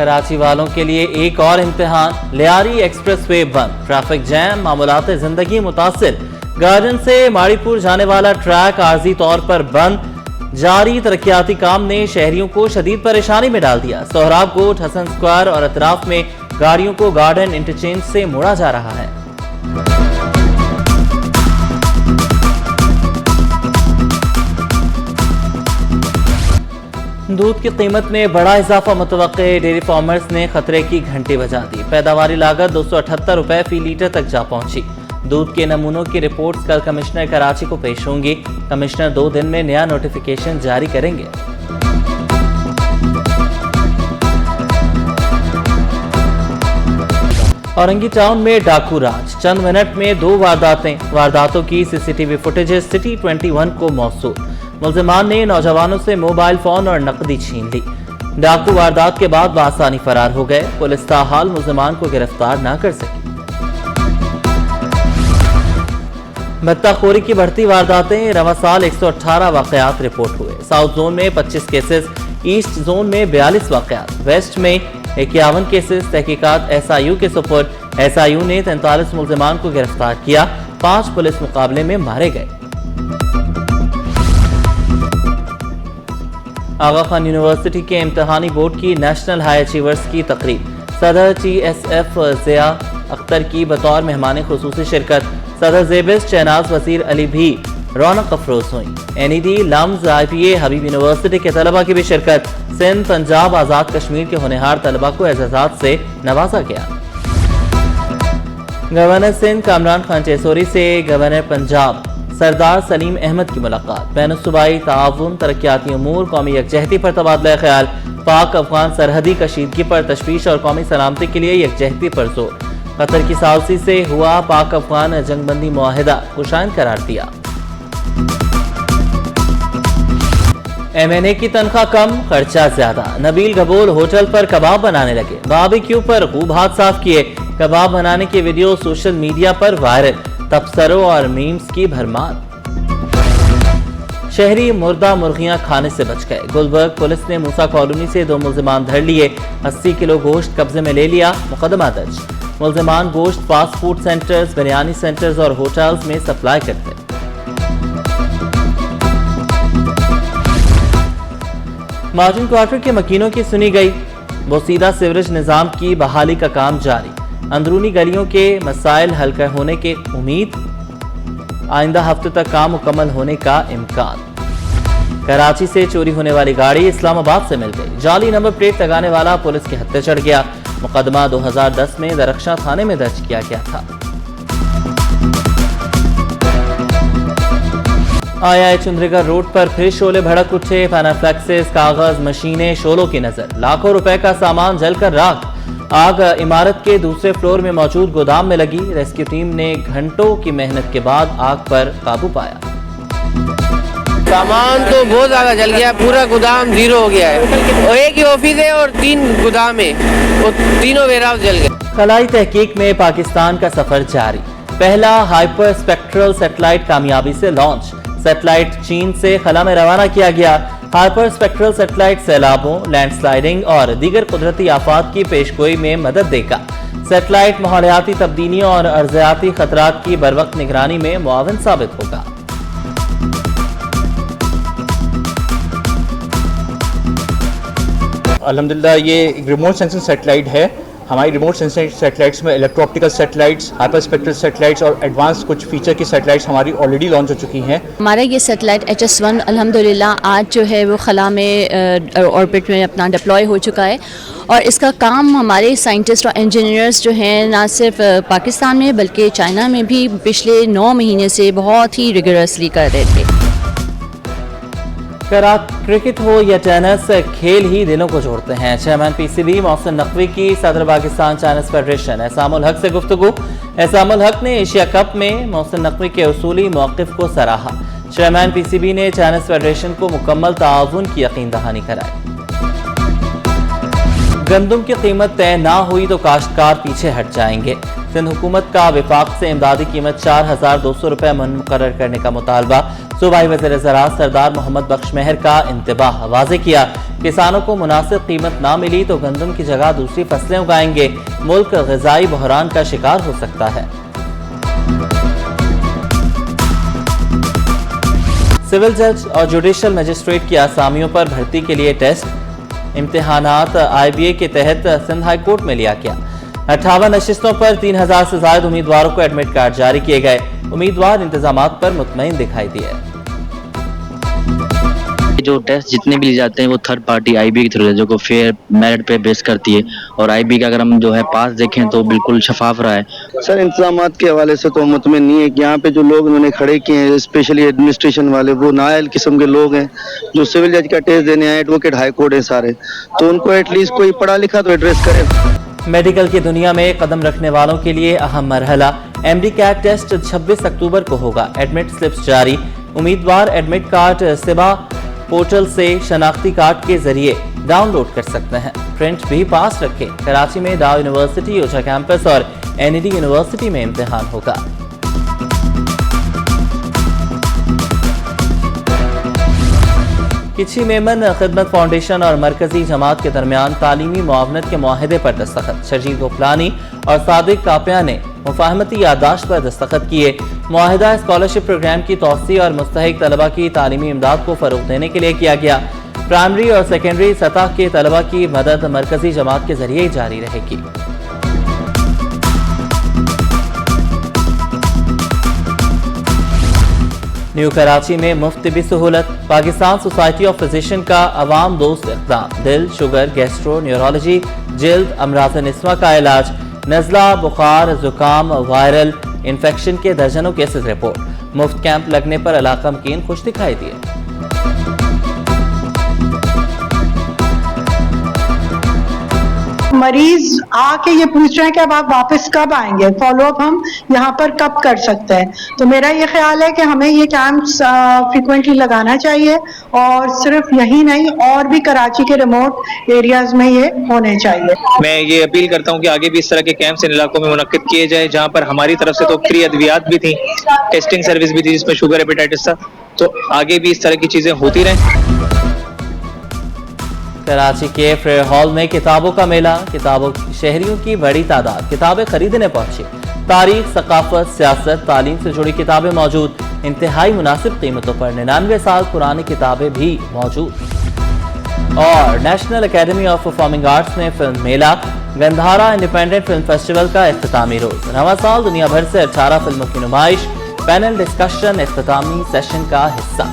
کراچی والوں کے لیے ایک اور امتحان، لیاری ایکسپریس وے بند، ٹریفک جیم، معمولات زندگی متاثر، گارڈن سے ماڑی پور جانے والا ٹریک عارضی طور پر بند، جاری ترقیاتی کام نے شہریوں کو شدید پریشانی میں ڈال دیا۔ سہراب کوٹ، حسن سکوائر اور اطراف میں گاڑیوں کو گارڈن انٹرچینج سے موڑا جا رہا ہے۔ دودھ کی قیمت میں بڑا اضافہ متوقع، ڈیری فارمرز نے خطرے کی گھنٹی بجا دی، پیداواری لاگت 278 روپے فی لیٹر تک جا پہنچی۔ دودھ کے نمونوں کی رپورٹس کل کمشنر کراچی کو پیش ہوں گی، کمشنر 2 دن میں نیا نوٹیفیکیشن جاری کریں گے۔ اورنگی ٹاؤن میں ڈاکو راج، چند منٹ میں 2 وارداتوں کی C C T V footages city 21 کو موصول۔ ملزمان نے نوجوانوں سے موبائل فون اور نقدی چھین لی۔ ڈاکو واردات کے بعد بآسانی فرار ہو گئے، پولیس تاحال ملزمان کو گرفتار نہ کر سکی۔ بھتہ خوری کی بڑھتی وارداتیں، رواں سال 118 واقعات رپورٹ ہوئے، ساؤتھ زون میں 25 کیسز، ایسٹ زون میں 42 واقعات، ویسٹ میں 51 کیسز۔ تحقیقات ایس آئی یو کے سپرد، ایس آئی یو نے 43 ملزمان کو گرفتار کیا، 5 پولیس مقابلے میں مارے گئے۔ آغا خان یونیورسٹی کے امتحانی بورڈ کی نیشنل ہائی اچیورز کی تقریب، صدر T S F Zia Akhtar کی بطور مہمان خصوصی شرکت، صدر زیبس، شہناز وزیر علی بھی رونق افروز ہوئیں۔ این ای ڈی، لمز، آئی پی اے، حبیب یونیورسٹی کے طلبہ کی بھی شرکت، سندھ، پنجاب، آزاد کشمیر کے ہونہار طلبہ کو اعزازات سے نوازا گیا۔ گورنر سندھ کامران خان چیسوری سے گورنر پنجاب سردار سلیم احمد کی ملاقات، بین الصوبائی تعاون، ترقیاتی امور، قومی یکجہتی پر تبادلہ خیال، پاک افغان سرحدی کشیدگی پر تشویش اور قومی سلامتی کے لیے یکجہتی پر زور۔ قطر کی ثالثی سے ہوا پاک افغان جنگ بندی معاہدہ خوشائند قرار دیا۔ ایم این اے کی تنخواہ کم، خرچہ زیادہ، نبیل گبول ہوٹل پر کباب بنانے لگے، باربیکیو پر خوب ہاتھ صاف کیے، کباب بنانے کی ویڈیو سوشل میڈیا پر وائرل، تبصروں اور میمز کی بھرمار۔ شہری مردہ مرغیاں کھانے سے بچ گئے، گلبرگ پولیس نے موسیٰ کالونی سے 2 ملزمان دھر لیے، 80 کلو گوشت قبضے میں لے لیا، مقدمہ درج۔ ملزمان گوشت fast food centres, biryani centres اور ہوٹلز میں سپلائی کرتے۔ مارجن کوارٹر کے مکینوں کی سنی گئی، بوسیدہ سیوریج نظام کی بحالی کا کام جاری، اندرونی گلیوں کے مسائل حل ہونے کی امید، آئندہ ہفتے تک کام مکمل ہونے کا امکان۔ کراچی سے چوری ہونے والی گاڑی اسلام آباد سے مل گئی، جعلی نمبر پلیٹ لگانے والا پولیس کے ہتھے چڑھ گیا، مقدمہ 2010 میں درخشاں تھانے میں درج کیا گیا تھا۔ آیا چندریگڑھ روڈ پر پھر شعلے بھڑک اٹھے، پینافلیکسز، کاغذ، مشینیں شعلوں کی نظر، لاکھوں روپے کا سامان جل کر راکھ۔ آگ عمارت کے دوسرے فلور میں موجود گودام میں لگی، ریسکیو ٹیم نے گھنٹوں کی محنت کے بعد آگ پر قابو پایا۔ سامان تو بہت زیادہ جل گیا، پورا گودام زیرو ہو گیا ہے، اور ایک ہی آفس ہے اور 3 گودام ہے، اور تینوں ویئر ہاؤس جل گئے۔ خلائی تحقیق میں پاکستان کا سفر جاری، پہلا ہائپر اسپیکٹرل سیٹلائٹ کامیابی سے لانچ، سیٹلائٹ چین سے خلا میں روانہ کیا گیا۔ ہائپر اسپیکٹرل سیٹلائٹ سیلابوں، لینڈ سلائڈنگ اور دیگر قدرتی آفات کی پیشگوئی میں مدد دے گا۔ سیٹلائٹ ماحولیاتی تبدیلیوں اور ارضیاتی خطرات کی بروقت نگرانی میں معاون ثابت ہوگا۔ الحمدللہ یہ ریموٹ سینسنگ سیٹلائٹ ہے۔ ہماری ریموٹ سینسنگ سیٹلائٹس میں electro optical satellites, hyper spectral satellites اور ایڈوانس کچھ فیچر کی سیٹلائٹس ہماری آلریڈی لانچ ہو چکی ہیں۔ ہمارا یہ سیٹلائٹ HS-1 الحمدللہ آج جو ہے وہ خلا میں آربٹ میں اپنا ڈپلوائے ہو چکا ہے، اور اس کا کام ہمارے سائنٹسٹ اور انجینئرز جو ہیں نہ صرف پاکستان میں بلکہ چائنا میں بھی پچھلے 9 مہینے سے بہت ہی ریگرسلی کر رہے تھے۔ کرکٹ ہو یا ٹینس، کھیل ہی دلوں کو جوڑتے ہیں۔ چیئرمین PCB محسن نقوی کی صدر پاکستان چائنیز فیڈریشن احسام الحق سے گفتگو۔ احسام الحق نے ایشیا کپ میں محسن نقوی کے اصولی موقف کو سراہا۔ چیئرمین PCB نے چائنیز فیڈریشن کو مکمل تعاون کی یقین دہانی کرائی۔ گندم کی قیمت طے نہ ہوئی تو کاشتکار پیچھے ہٹ جائیں گے، سندھ حکومت کا وفاق سے امدادی قیمت 4200 روپے من مقرر کرنے کا مطالبہ۔ صوبائی وزیر زراعت سردار محمد بخش مہر کا انتباہ، واضح کیا کسانوں کو مناسب قیمت نہ ملی تو گندم کی جگہ دوسری فصلیں اگائیں گے، ملک غذائی بحران کا شکار ہو سکتا ہے۔ سول جج اور جوڈیشل مجسٹریٹ کی آسامیوں پر بھرتی کے لیے ٹیسٹ امتحانات IBA کے تحت سندھ ہائی کورٹ میں لیا گیا۔ 58 نشستوں پر 3000 سے زائد امیدواروں کو ایڈمٹ کارڈ جاری کیے گئے، امیدوار انتظامات پر مطمئن دکھائی دیے۔ جو ٹیسٹ جتنے بھی لی جاتے ہیں وہ تھرڈ پارٹی IBA کی تھرو ہے، جو کو فیئر میرٹ پہ بیس کرتی ہے، اور IBA کا اگر ہم جو ہے پاس دیکھیں تو بالکل شفاف رہا ہے۔ سر انتظامات کے حوالے سے تو مطمئن نہیں ہے کہ یہاں پہ جو لوگ انہوں نے کھڑے کیے ہیں اسپیشلی ایڈمنسٹریشن والے، وہ نااہل قسم کے لوگ ہیں جو سول جج کا ٹیسٹ دینے آئے، ایڈوکیٹ ہائی کورٹ ہیں سارے، تو ان کو ایٹ لیسٹ کوئی پڑھا لکھا تو ایڈریس کرے۔ میڈیکل کی دنیا میں قدم رکھنے والوں کے لیے اہم مرحلہ MD CAT ٹیسٹ 26 اکتوبر کو ہوگا۔ ایڈمٹ سلپس جاری، امیدوار ایڈمٹ کارڈ سبا پورٹل سے شناختی کارڈ کے ذریعے ڈاؤن لوڈ کر سکتے ہیں۔ پرنٹ بھی پاس رکھیں۔ کراچی میں ڈاؤ یونیورسٹی، اوچھا کیمپس اور NED یونیورسٹی میں امتحان ہوگا۔ کچھی میمن خدمت فاؤنڈیشن اور مرکزی جماعت کے درمیان تعلیمی معاونت کے معاہدے پر دستخط، شرجیل گوپلانی اور صادق کاپیا نے مفاہمتی یادداشت پر دستخط کیے۔ معاہدہ اسکالرشپ پروگرام کی توسیع اور مستحق طلبہ کی تعلیمی امداد کو فروغ دینے کے لیے کیا گیا۔ پرائمری اور سیکنڈری سطح کے طلبہ کی مدد مرکزی جماعت کے ذریعے جاری رہے گی۔ نیو کراچی میں مفت طبی سہولت، پاکستان سوسائٹی آف فزیشین کا عوام دوست اقدام، دل، شوگر، گیسٹرو، نیورولوجی، جلد، امراض نسواں کا علاج، نزلہ، بخار، زکام، وائرل انفیکشن کے درجنوں کیسز رپورٹ۔ مفت کیمپ لگنے پر علاقہ مکین خوش دکھائی دیے۔ مریض آ کے یہ پوچھ رہے ہیں کہ اب آپ واپس کب آئیں گے، فالو اپ ہم یہاں پر کب کر سکتے ہیں۔ تو میرا یہ خیال ہے کہ ہمیں یہ کیمپس فریکوینٹلی لگانا چاہیے، اور صرف یہی نہیں اور بھی کراچی کے ریموٹ ایریاز میں یہ ہونے چاہیے۔ میں یہ اپیل کرتا ہوں کہ آگے بھی اس طرح کے کیمپس ان علاقوں میں منعقد کیے جائے، جہاں پر ہماری طرف سے تو فری ادویات بھی تھیں، ٹیسٹنگ سروس بھی تھی جس میں شوگر ہیپیٹائٹس تھا، تو آگے بھی اس طرح کی چیزیں ہوتی رہیں۔ کراچی کے فیئر ہال میں کتابوں کا میلہ، شہریوں کی بڑی تعداد کتابیں خریدنے پہنچی۔ تاریخ، ثقافت، سیاست، تعلیم سے جڑی کتابیں موجود، انتہائی مناسب قیمتوں پر 99 سال پرانی کتابیں بھی موجود۔ اور national academy of performing arts میں فلم میلہ، گندھارا انڈیپینڈنٹ فلم فیسٹیول کا اختتامی روز۔ رواں سال دنیا بھر سے 18 فلموں کی نمائش، پینل ڈسکشن اختتامی سیشن کا حصہ۔